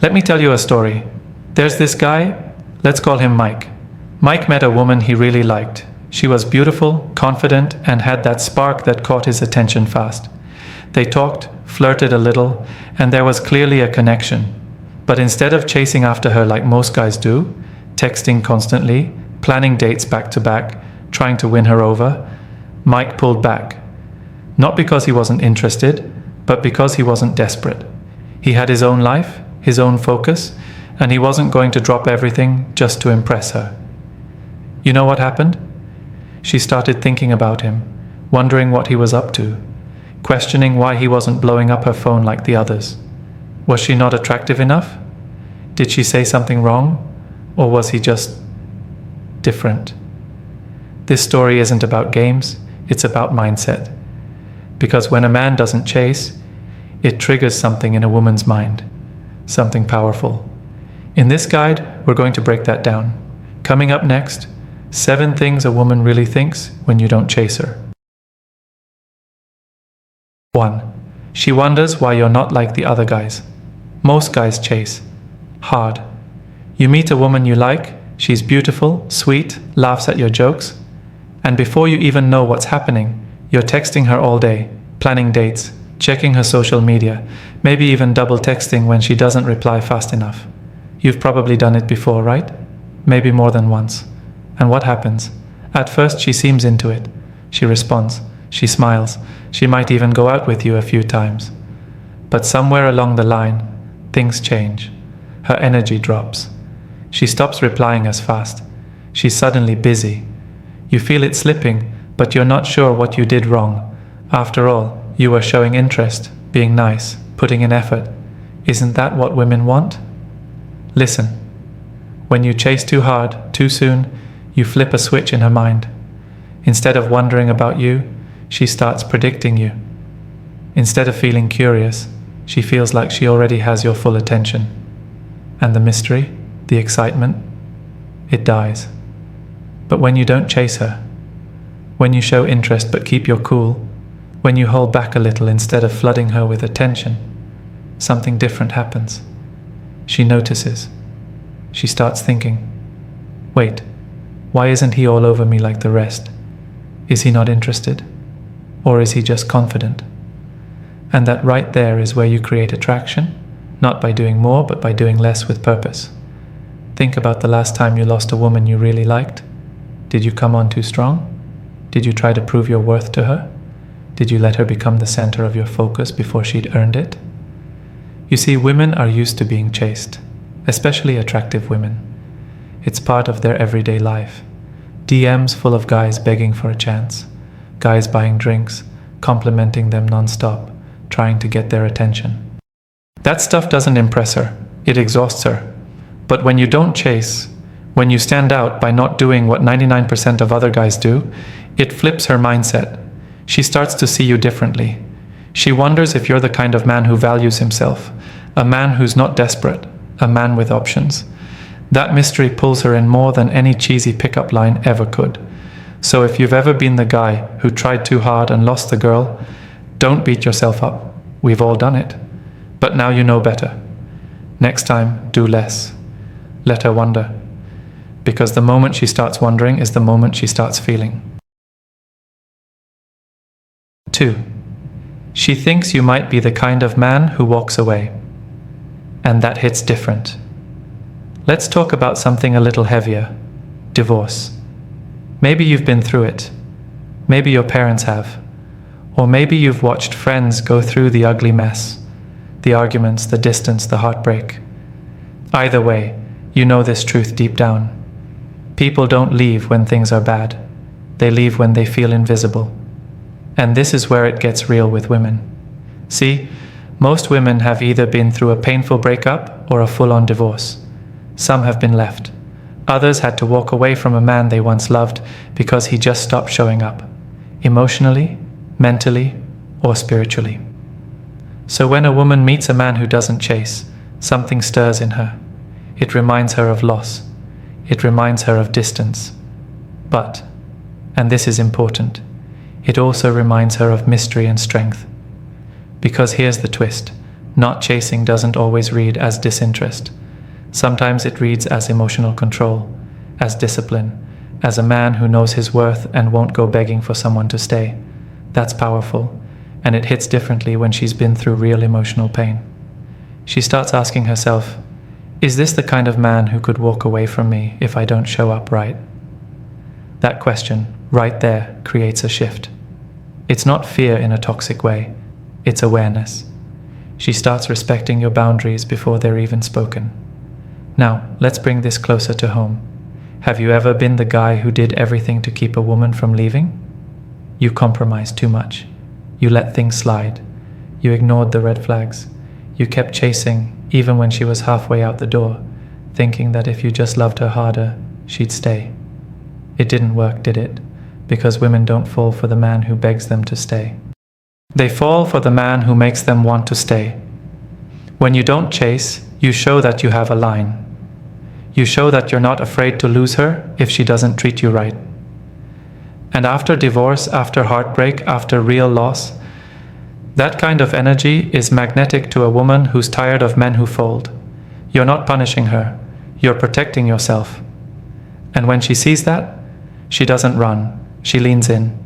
Let me tell you a story. There's this guy, let's call him Mike. Mike met a woman he really liked. She was beautiful, confident, and had that spark that caught his attention fast. They talked, flirted a little, and there was clearly a connection. But instead of chasing after her like most guys do, texting constantly, planning dates back to back, trying to win her over, Mike pulled back. Not because he wasn't interested, but because he wasn't desperate. He had his own life, his own focus, and he wasn't going to drop everything just to impress her. You know what happened? She started thinking about him, wondering what he was up to, questioning why he wasn't blowing up her phone like the others. Was she not attractive enough? Did she say something wrong? Or was he just different? This story isn't about games, it's about mindset. Because when a man doesn't chase, it triggers something in a woman's mind, something powerful. In this guide, we're going to break that down. Coming up next, 7 things a woman really thinks when you don't chase her. 1. She wonders why you're not like the other guys. Most guys chase. Hard. You meet a woman you like, she's beautiful, sweet, laughs at your jokes, and before you even know what's happening, you're texting her all day, planning dates, checking her social media, maybe even double texting when she doesn't reply fast enough. You've probably done it before, right? Maybe more than once. And what happens? At first she seems into it. She responds. She smiles. She might even go out with you a few times. But somewhere along the line, things change. Her energy drops. She stops replying as fast. She's suddenly busy. You feel it slipping, but you're not sure what you did wrong. After all, you were showing interest, being nice, putting in effort. Isn't that what women want? Listen. When you chase too hard, too soon, you flip a switch in her mind. Instead of wondering about you, she starts predicting you. Instead of feeling curious, she feels like she already has your full attention. And the mystery, the excitement, it dies. But when you don't chase her, when you show interest but keep your cool, when you hold back a little instead of flooding her with attention, something different happens. She notices. She starts thinking, wait, why isn't he all over me like the rest? Is he not interested? Or is he just confident? And that right there is where you create attraction, not by doing more, but by doing less with purpose. Think about the last time you lost a woman you really liked. Did you come on too strong? Did you try to prove your worth to her? Did you let her become the center of your focus before she'd earned it? You see, women are used to being chased, especially attractive women. It's part of their everyday life. DMs full of guys begging for a chance, guys buying drinks, complimenting them non-stop, trying to get their attention. That stuff doesn't impress her, it exhausts her. But when you don't chase, when you stand out by not doing what 99% of other guys do, it flips her mindset. She starts to see you differently. She wonders if you're the kind of man who values himself, a man who's not desperate, a man with options. That mystery pulls her in more than any cheesy pickup line ever could. So if you've ever been the guy who tried too hard and lost the girl, don't beat yourself up. We've all done it. But now you know better. Next time, do less. Let her wonder. Because the moment she starts wondering is the moment she starts feeling. 2. She thinks you might be the kind of man who walks away. And that hits different. Let's talk about something a little heavier. Divorce. Maybe you've been through it. Maybe your parents have. Or maybe you've watched friends go through the ugly mess. The arguments, the distance, the heartbreak. Either way, you know this truth deep down. People don't leave when things are bad. They leave when they feel invisible. And this is where it gets real with women. See, most women have either been through a painful breakup or a full-on divorce. Some have been left. Others had to walk away from a man they once loved because he just stopped showing up, emotionally, mentally, or spiritually. So when a woman meets a man who doesn't chase, something stirs in her. It reminds her of loss. It reminds her of distance. But, and this is important, it also reminds her of mystery and strength. Because here's the twist. Not chasing doesn't always read as disinterest. Sometimes it reads as emotional control, as discipline, as a man who knows his worth and won't go begging for someone to stay. That's powerful, and it hits differently when she's been through real emotional pain. She starts asking herself, is this the kind of man who could walk away from me if I don't show up right? That question, right there, creates a shift. It's not fear in a toxic way, it's awareness. She starts respecting your boundaries before they're even spoken. Now, let's bring this closer to home. Have you ever been the guy who did everything to keep a woman from leaving? You compromised too much. You let things slide. You ignored the red flags. You kept chasing even when she was halfway out the door, thinking that if you just loved her harder, she'd stay. It didn't work, did it? Because women don't fall for the man who begs them to stay. They fall for the man who makes them want to stay. When you don't chase, you show that you have a line. You show that you're not afraid to lose her if she doesn't treat you right. And after divorce, after heartbreak, after real loss, that kind of energy is magnetic to a woman who's tired of men who fold. You're not punishing her, you're protecting yourself. And when she sees that, she doesn't run, she leans in.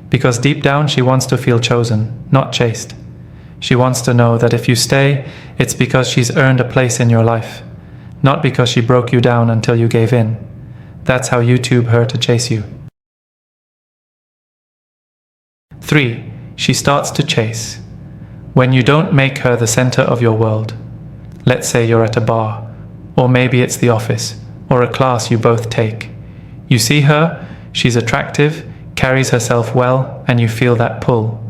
Because deep down she wants to feel chosen, not chased. She wants to know that if you stay, it's because she's earned a place in your life, not because she broke you down until you gave in. That's how you tube her to chase you. 3. She starts to chase. When you don't make her the center of your world. Let's say you're at a bar, or maybe it's the office, or a class you both take. You see her, she's attractive, carries herself well, and you feel that pull.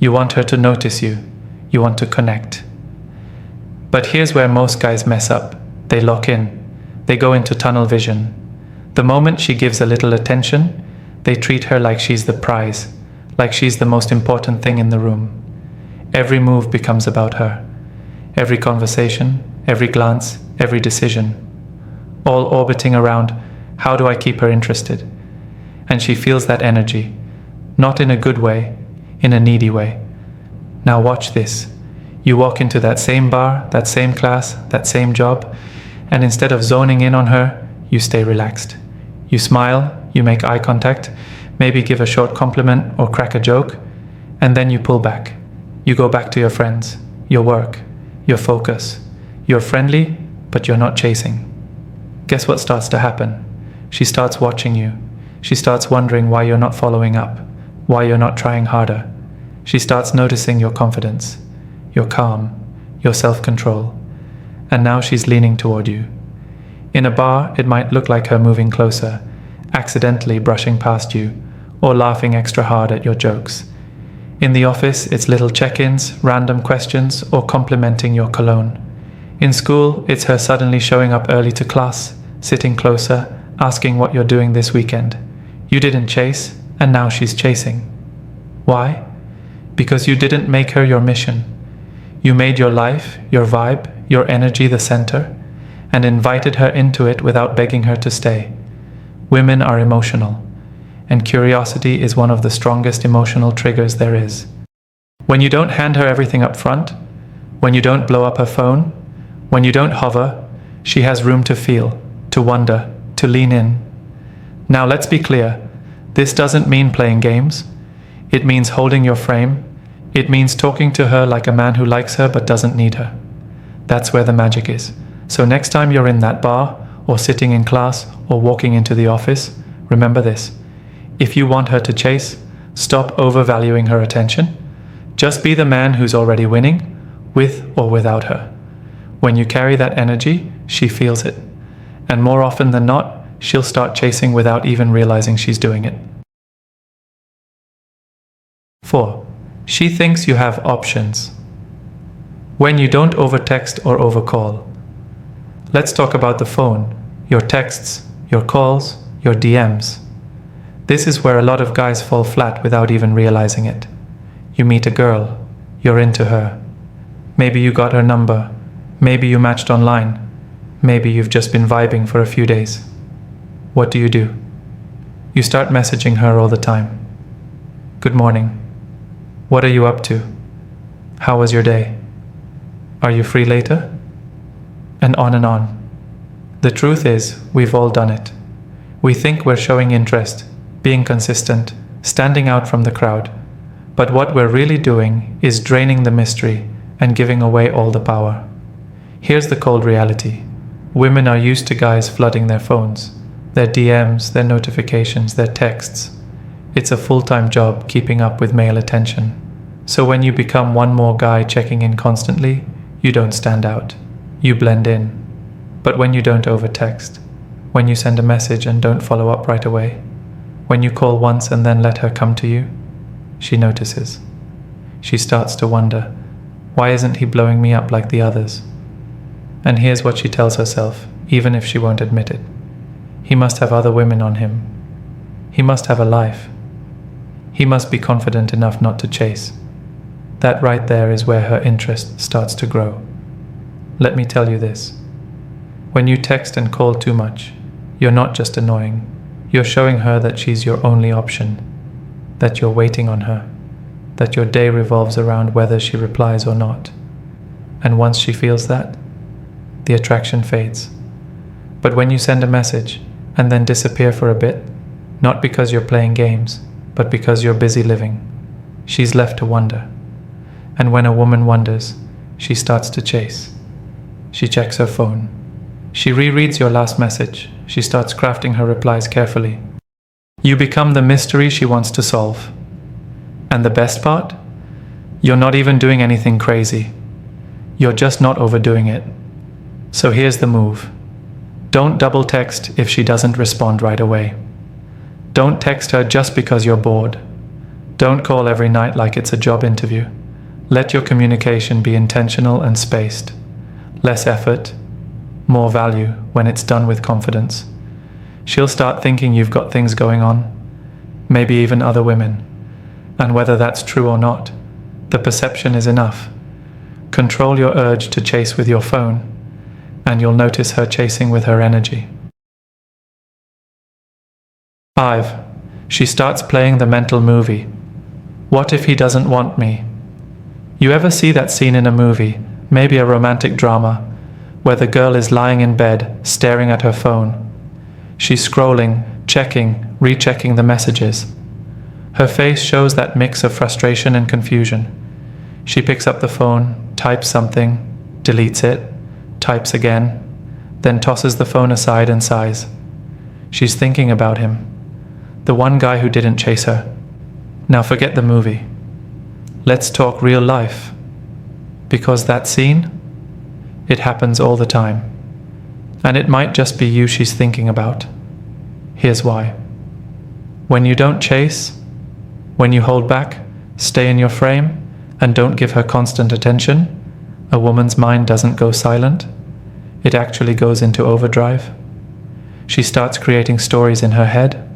You want her to notice you. You want to connect. But here's where most guys mess up. They lock in. They go into tunnel vision. The moment she gives a little attention, they treat her like she's the prize, like she's the most important thing in the room. Every move becomes about her. Every conversation, every glance, every decision. All orbiting around, how do I keep her interested? And she feels that energy, not in a good way, in a needy way. Now watch this. You walk into that same bar, that same class, that same job, and instead of zoning in on her, you stay relaxed. You smile, you make eye contact, maybe give a short compliment or crack a joke, and then you pull back. You go back to your friends, your work, your focus. You're friendly, but you're not chasing. Guess what starts to happen? She starts watching you. She starts wondering why you're not following up, why you're not trying harder. She starts noticing your confidence, your calm, your self-control. And now she's leaning toward you. In a bar, it might look like her moving closer, accidentally brushing past you, or laughing extra hard at your jokes. In the office, it's little check-ins, random questions, or complimenting your cologne. In school, it's her suddenly showing up early to class, sitting closer, asking what you're doing this weekend. You didn't chase, and now she's chasing. Why? Because you didn't make her your mission. You made your life, your vibe, your energy the center, and invited her into it without begging her to stay. Women are emotional, and curiosity is one of the strongest emotional triggers there is. When you don't hand her everything up front, when you don't blow up her phone, when you don't hover, she has room to feel, to wonder, to lean in. Now let's be clear, this doesn't mean playing games. It means holding your frame. It means talking to her like a man who likes her but doesn't need her. That's where the magic is. So next time you're in that bar, or sitting in class, or walking into the office, remember this. If you want her to chase, stop overvaluing her attention. Just be the man who's already winning, with or without her. When you carry that energy, she feels it. And more often than not, she'll start chasing without even realizing she's doing it. 4. She thinks you have options. When you don't overtext or overcall. Let's talk about the phone, your texts, your calls, your DMs. This is where a lot of guys fall flat without even realizing it. You meet a girl, you're into her. Maybe you got her number, maybe you matched online, maybe you've just been vibing for a few days. What do? You start messaging her all the time. Good morning. What are you up to? How was your day? Are you free later? And on and on. The truth is, we've all done it. We think we're showing interest, being consistent, standing out from the crowd. But what we're really doing is draining the mystery and giving away all the power. Here's the cold reality. Women are used to guys flooding their phones, their DMs, their notifications, their texts. It's a full-time job keeping up with male attention. So when you become one more guy checking in constantly, you don't stand out. You blend in. But when you don't over-text, when you send a message and don't follow up right away, when you call once and then let her come to you, she notices. She starts to wonder, why isn't he blowing me up like the others? And here's what she tells herself, even if she won't admit it. He must have other women on him. He must have a life. He must be confident enough not to chase. That right there is where her interest starts to grow. Let me tell you this. When you text and call too much, you're not just annoying. You're showing her that she's your only option, that you're waiting on her, that your day revolves around whether she replies or not. And once she feels that, the attraction fades. But when you send a message and then disappear for a bit, not because you're playing games, but because you're busy living, she's left to wonder. And when a woman wonders, she starts to chase. She checks her phone. She rereads your last message. She starts crafting her replies carefully. You become the mystery she wants to solve. And the best part? You're not even doing anything crazy. You're just not overdoing it. So here's the move. Don't double text if she doesn't respond right away. Don't text her just because you're bored. Don't call every night like it's a job interview. Let your communication be intentional and spaced. Less effort, more value when it's done with confidence. She'll start thinking you've got things going on, maybe even other women. And whether that's true or not, the perception is enough. Control your urge to chase with your phone, and you'll notice her chasing with her energy. 5. She starts playing the mental movie. What if he doesn't want me? You ever see that scene in a movie, maybe a romantic drama, where the girl is lying in bed, staring at her phone? She's scrolling, checking, rechecking the messages. Her face shows that mix of frustration and confusion. She picks up the phone, types something, deletes it, types again, then tosses the phone aside and sighs. She's thinking about him, the one guy who didn't chase her. Now forget the movie. Let's talk real life. Because that scene, it happens all the time. And it might just be you she's thinking about. Here's why. When you don't chase, when you hold back, stay in your frame, and don't give her constant attention, a woman's mind doesn't go silent. It actually goes into overdrive. She starts creating stories in her head.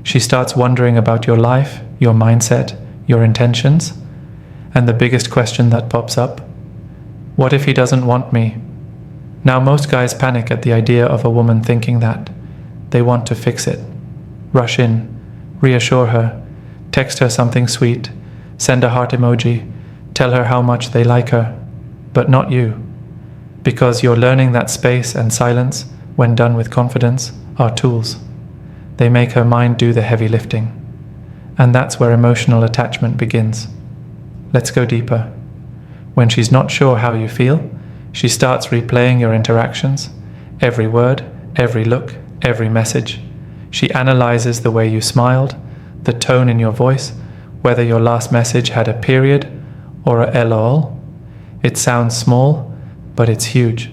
She starts wondering about your life, your mindset, your intentions. And the biggest question that pops up, what if he doesn't want me? Now most guys panic at the idea of a woman thinking that. They want to fix it. Rush in, reassure her, text her something sweet, send a heart emoji, tell her how much they like her. But not you. Because you're learning that space and silence, when done with confidence, are tools. They make her mind do the heavy lifting. And that's where emotional attachment begins. Let's go deeper. When she's not sure how you feel, she starts replaying your interactions, every word, every look, every message. She analyzes the way you smiled, the tone in your voice, whether your last message had a period or a LOL. It sounds small, but it's huge.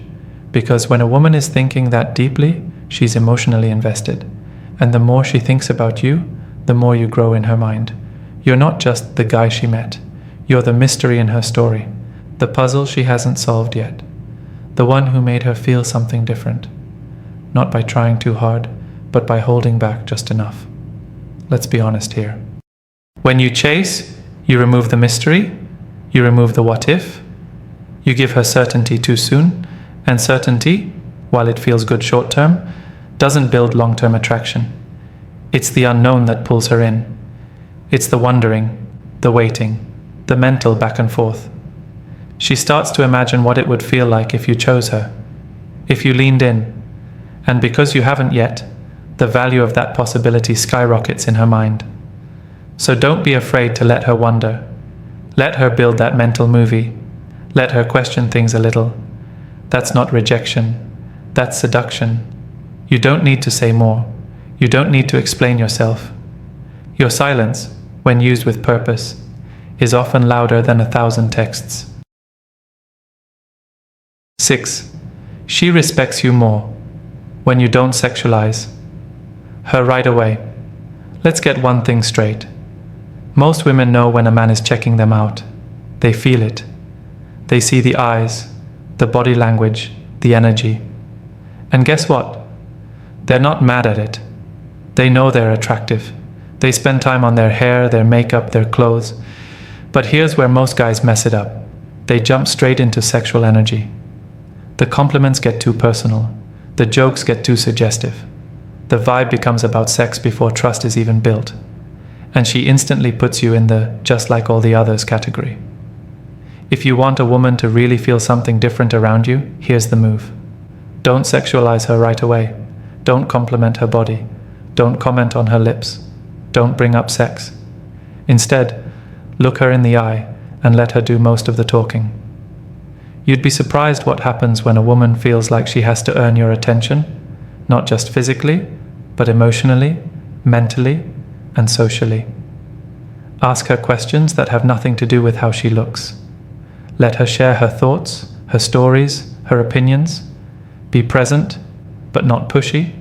Because when a woman is thinking that deeply, she's emotionally invested. And the more she thinks about you, the more you grow in her mind. You're not just the guy she met. You're the mystery in her story, the puzzle she hasn't solved yet, the one who made her feel something different. Not by trying too hard, but by holding back just enough. Let's be honest here. When you chase, you remove the mystery, you remove the what if, you give her certainty too soon, and certainty, while it feels good short term, doesn't build long-term attraction. It's the unknown that pulls her in. It's the wondering, the waiting, the mental back and forth. She starts to imagine what it would feel like if you chose her, if you leaned in, and because you haven't yet, the value of that possibility skyrockets in her mind. So don't be afraid to let her wonder. Let her build that mental movie. Let her question things a little. That's not rejection. That's seduction. You don't need to say more. You don't need to explain yourself. Your silence, when used with purpose, is often louder than 1,000 texts. 6. She respects you more when you don't sexualize her right away. Let's get one thing straight. Most women know when a man is checking them out. They feel it. They see the eyes, the body language, the energy. And guess what? They're not mad at it. They know they're attractive. They spend time on their hair, their makeup, their clothes. But here's where most guys mess it up. They jump straight into sexual energy. The compliments get too personal. The jokes get too suggestive. The vibe becomes about sex before trust is even built. And she instantly puts you in the just like all the others category. If you want a woman to really feel something different around you, here's the move. Don't sexualize her right away. Don't compliment her body. Don't comment on her lips. Don't bring up sex. Instead, look her in the eye and let her do most of the talking. You'd be surprised what happens when a woman feels like she has to earn your attention, not just physically, but emotionally, mentally, and socially. Ask her questions that have nothing to do with how she looks. Let her share her thoughts, her stories, her opinions. Be present, but not pushy.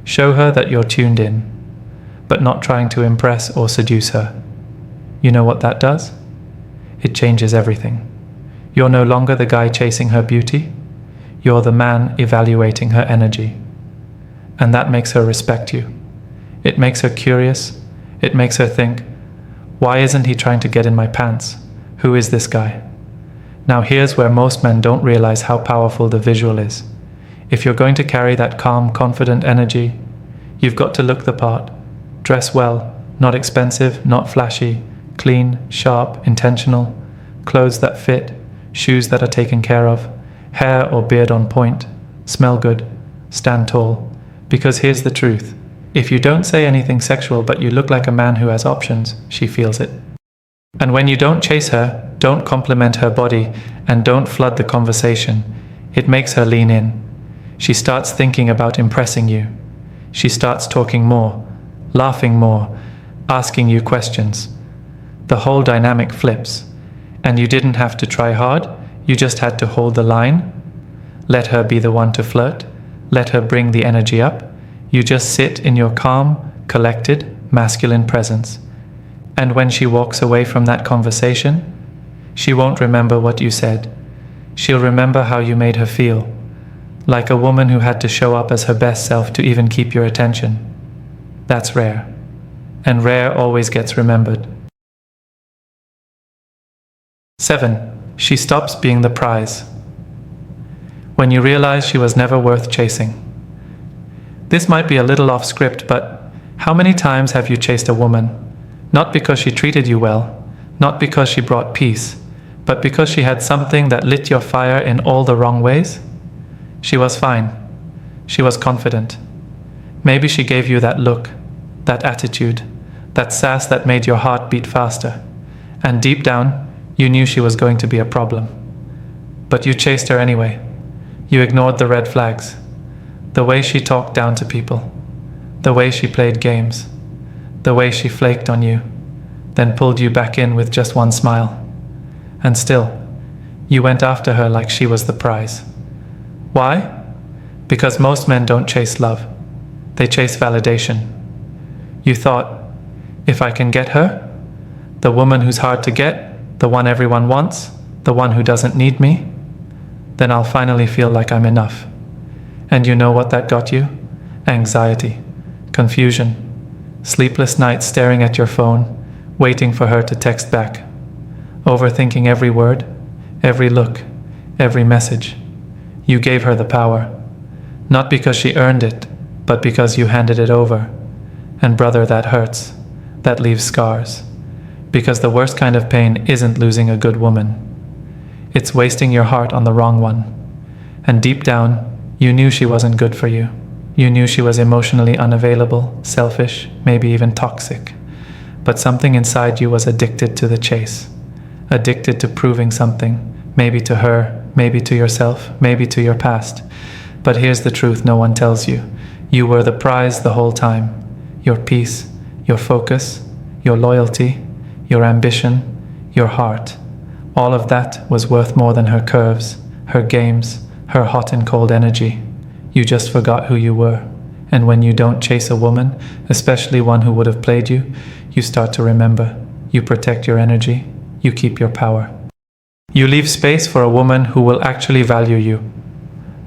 Show her that you're tuned in, but not trying to impress or seduce her. You know what that does? It changes everything. You're no longer the guy chasing her beauty. You're the man evaluating her energy. And that makes her respect you. It makes her curious. It makes her think, why isn't he trying to get in my pants? Who is this guy? Now here's where most men don't realize how powerful the visual is. If you're going to carry that calm, confident energy, you've got to look the part. Dress well, not expensive, not flashy, clean, sharp, intentional, clothes that fit, shoes that are taken care of, hair or beard on point, smell good, stand tall. Because here's the truth. If you don't say anything sexual but you look like a man who has options, she feels it. And when you don't chase her, don't compliment her body, and don't flood the conversation, it makes her lean in. She starts thinking about impressing you. She starts talking more, laughing more, asking you questions. The whole dynamic flips. And you didn't have to try hard, you just had to hold the line. Let her be the one to flirt. Let her bring the energy up. You just sit in your calm, collected, masculine presence. And when she walks away from that conversation, she won't remember what you said. She'll remember how you made her feel. Like a woman who had to show up as her best self to even keep your attention. That's rare. And rare always gets remembered. 7. She stops being the prize. When you realize she was never worth chasing. This might be a little off script, but how many times have you chased a woman? Not because she treated you well, not because she brought peace, but because she had something that lit your fire in all the wrong ways? She was fine. She was confident. Maybe she gave you that look, that attitude, that sass that made your heart beat faster. And deep down, you knew she was going to be a problem. But you chased her anyway. You ignored the red flags. The way she talked down to people. The way she played games. The way she flaked on you, then pulled you back in with just one smile. And still, you went after her like she was the prize. Why? Because most men don't chase love. They chase validation. You thought, if I can get her, the woman who's hard to get, the one everyone wants, the one who doesn't need me, then I'll finally feel like I'm enough. And you know what that got you? Anxiety, confusion, sleepless nights staring at your phone, waiting for her to text back, overthinking every word, every look, every message. You gave her the power, not because she earned it, but because you handed it over. And brother, that hurts. That leaves scars. Because the worst kind of pain isn't losing a good woman. It's wasting your heart on the wrong one. And deep down, you knew she wasn't good for you. You knew she was emotionally unavailable, selfish, maybe even toxic. But something inside you was addicted to the chase, addicted to proving something, maybe to her, maybe to yourself, maybe to your past. But here's the truth no one tells you. You were the prize the whole time. Your peace, your focus, your loyalty, your ambition, your heart. All of that was worth more than her curves, her games, her hot and cold energy. You just forgot who you were. And when you don't chase a woman, especially one who would have played you, you start to remember. You protect your energy. You keep your power. You leave space for a woman who will actually value you.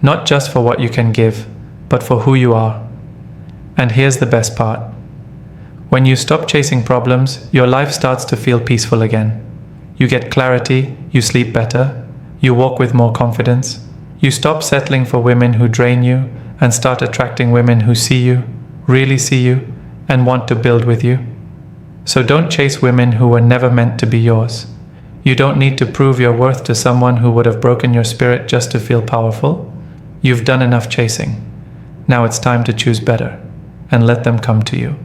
Not just for what you can give, but for who you are. And here's the best part. When you stop chasing problems, your life starts to feel peaceful again. You get clarity, you sleep better, you walk with more confidence. You stop settling for women who drain you and start attracting women who see you, really see you, and want to build with you. So don't chase women who were never meant to be yours. You don't need to prove your worth to someone who would have broken your spirit just to feel powerful. You've done enough chasing. Now it's time to choose better and let them come to you.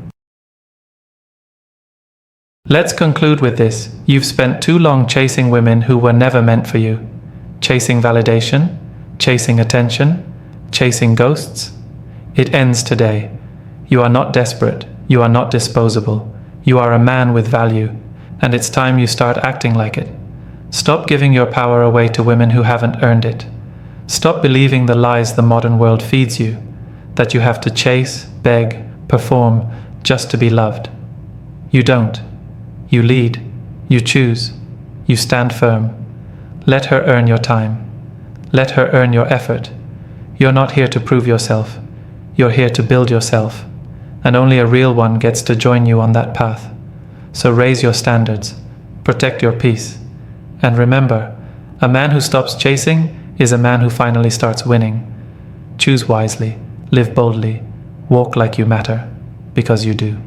Let's conclude with this. You've spent too long chasing women who were never meant for you. Chasing validation, chasing attention, chasing ghosts. It ends today. You are not desperate. You are not disposable. You are a man with value, and it's time you start acting like it. Stop giving your power away to women who haven't earned it. Stop believing the lies the modern world feeds you, that you have to chase, beg, perform just to be loved. You don't. You lead. You choose. You stand firm. Let her earn your time. Let her earn your effort. You're not here to prove yourself. You're here to build yourself. And only a real one gets to join you on that path. So raise your standards. Protect your peace. And remember, a man who stops chasing is a man who finally starts winning. Choose wisely. Live boldly. Walk like you matter. Because you do.